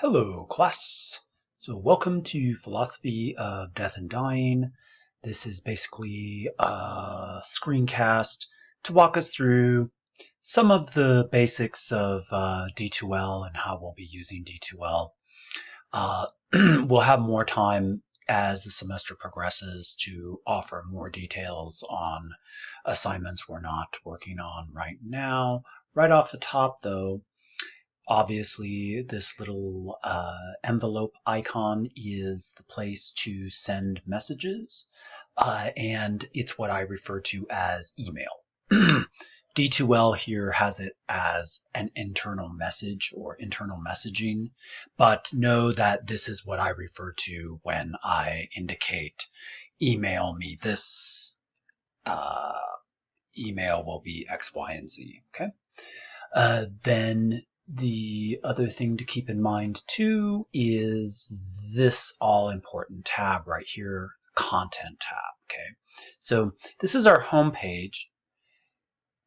Hello, class. So welcome to Philosophy of Death and Dying. This is basically a screencast to walk us through some of the basics of D2L and how we'll be using D2L. We'll have more time as the semester progresses to offer more details on assignments we're not working on right now. Right off the top, though, obviously, this little envelope icon is the place to send messages, and it's what I refer to as email. D2L here has it as an internal message or internal messaging, but know that this is what I refer to when I indicate email me this. Email will be X, Y, and Z. Okay. Then the other thing to keep in mind too is this all-important tab right here, Content tab. Okay, so this is our home page.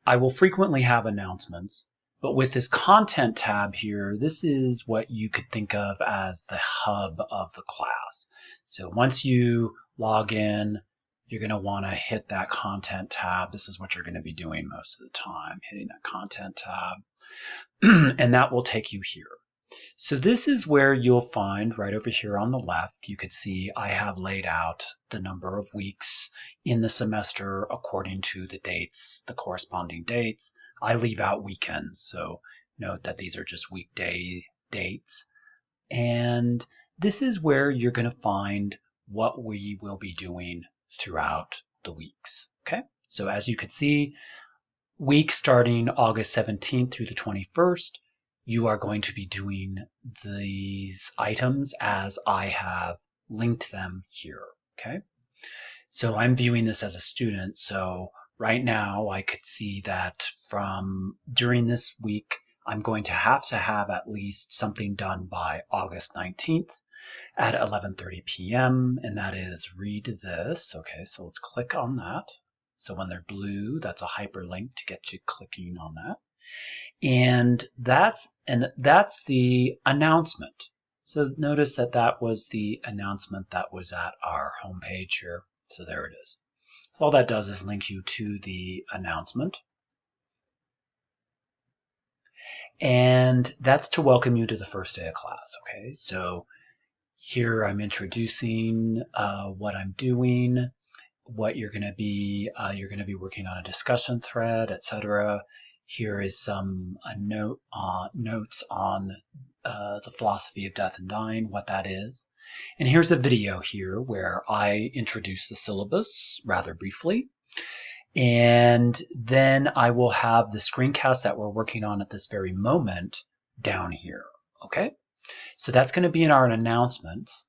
I will frequently have announcements, but with this Content tab here, this is what you could think of as the hub of the class. So once you log in, you're going to want to hit that Content tab. This is what you're going to be doing most of the time, hitting that Content tab. And that will take you here. So this is where you'll find right over here on the left, you could see I have laid out the number of weeks in the semester according to the dates, the corresponding dates. I leave out weekends, so note that these are just weekday dates. And this is where you're going to find what we will be doing throughout the weeks. Okay, so as you can see, week starting August 17th through the 21st, you are going to be doing these items as I have linked them here. Okay, so I'm viewing this as a student, so right now I could see that from during this week I'm going to have at least something done by August 19th at 11:30 p.m. and that is read this. Okay, so let's click on that. So when they're blue, that's a hyperlink to get you clicking on that. And that's the announcement. So notice that that was the announcement that was at our homepage here. So there it is. So all that does is link you to the announcement. And that's to welcome you to the first day of class. Okay, so here I'm introducing what I'm doing, what you're going to be working on a discussion thread, etc. Here is some notes on the philosophy of death and dying, what that is. And here's a video here where I introduce the syllabus rather briefly. And then I will have the screencast that we're working on at this very moment down here. Okay, so that's going to be in our announcements.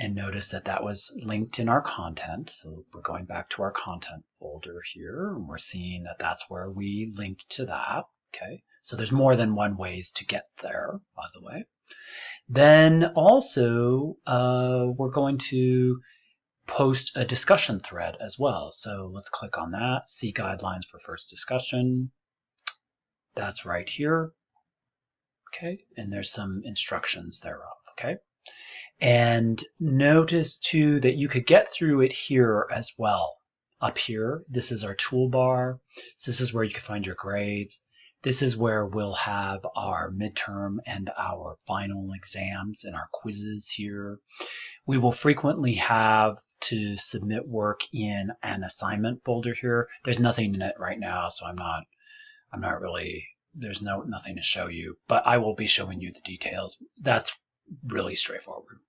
And notice that that was linked in our content. So we're going back to our content folder here, and we're seeing that that's where we linked to that. Okay, so there's more than one ways to get there, by the way. Then also, we're going to post a discussion thread as well. So let's click on that, see guidelines for first discussion. That's right here. Okay, and there's some instructions thereof. Okay. And notice too that you could get through it here as well. Up here, this is our toolbar. So this is where you can find your grades. This is where we'll have our midterm and our final exams and our quizzes here. We will frequently have to submit work in an assignment folder here. There's nothing in it right now, so I'm not really, there's nothing to show you, but I will be showing you the details. That's really straightforward.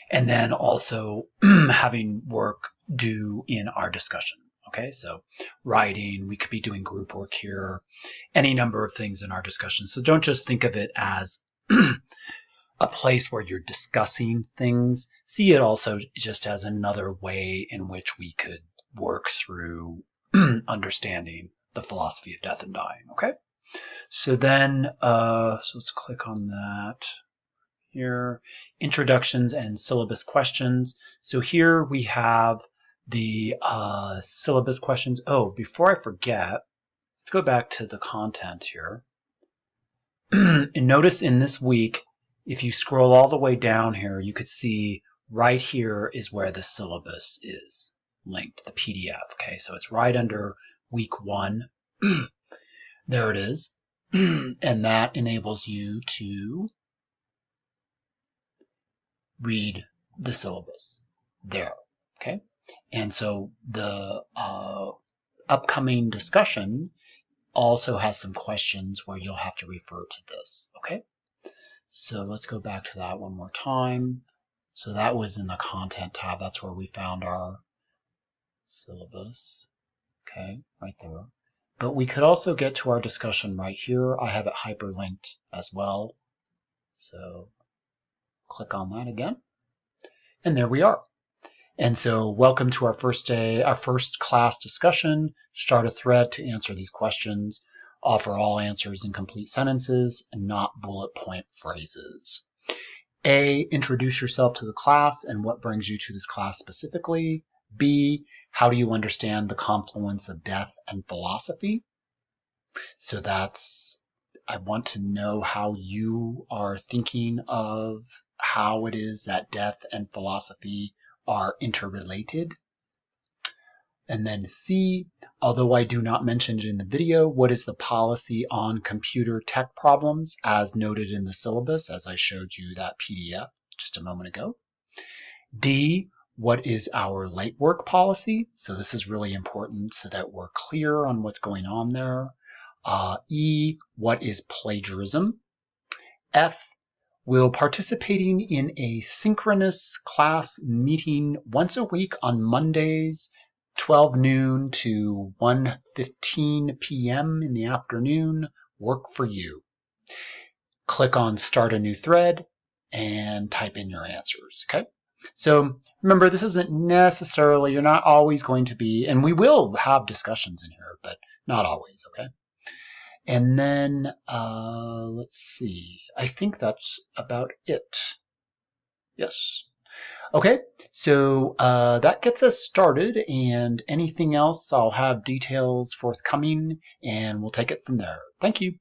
And then also having work due in our discussion. Okay, so writing, we could be doing group work here, any number of things in our discussion. So don't just think of it as a place where you're discussing things. See it also just as another way in which we could work through understanding the philosophy of death and dying. Okay, so then so let's click on that. Here, introductions and syllabus questions. So here we have the syllabus questions. Oh, before I forget, let's go back to the content here. And notice in this week, if you scroll all the way down here, you could see right here is where the syllabus is linked, the PDF. Okay, so it's right under week 1. There it is. And that enables you to read the syllabus there. Okay, and so the upcoming discussion also has some questions where you'll have to refer to this. Okay, so let's go back to that one more time. So that was in the content tab. That's where we found our syllabus. Okay, right there. But we could also get to our discussion right here. I have it hyperlinked as well. So click on that again. And there we are. And so welcome to our first class discussion. Start a thread to answer these questions. Offer all answers in complete sentences and not bullet point phrases. A, introduce yourself to the class and what brings you to this class specifically. B, how do you understand the confluence of death and philosophy? So that's, I want to know how you are thinking of how it is that death and philosophy are interrelated. And then C, although I do not mention it in the video, what is the policy on computer tech problems as noted in the syllabus, as I showed you that PDF just a moment ago. D, what is our late work policy? So this is really important so that we're clear on what's going on there. E, what is plagiarism? F, will participating in a synchronous class meeting once a week on Mondays, 12 noon to 1:15 p.m. in the afternoon work for you? Click on Start a New Thread and type in your answers, okay? So remember, this isn't necessarily, you're not always going to be, and we will have discussions in here, but not always, okay? And then, let's see, I think that's about it. Yes. Okay, so that gets us started, and anything else, I'll have details forthcoming, and we'll take it from there. Thank you.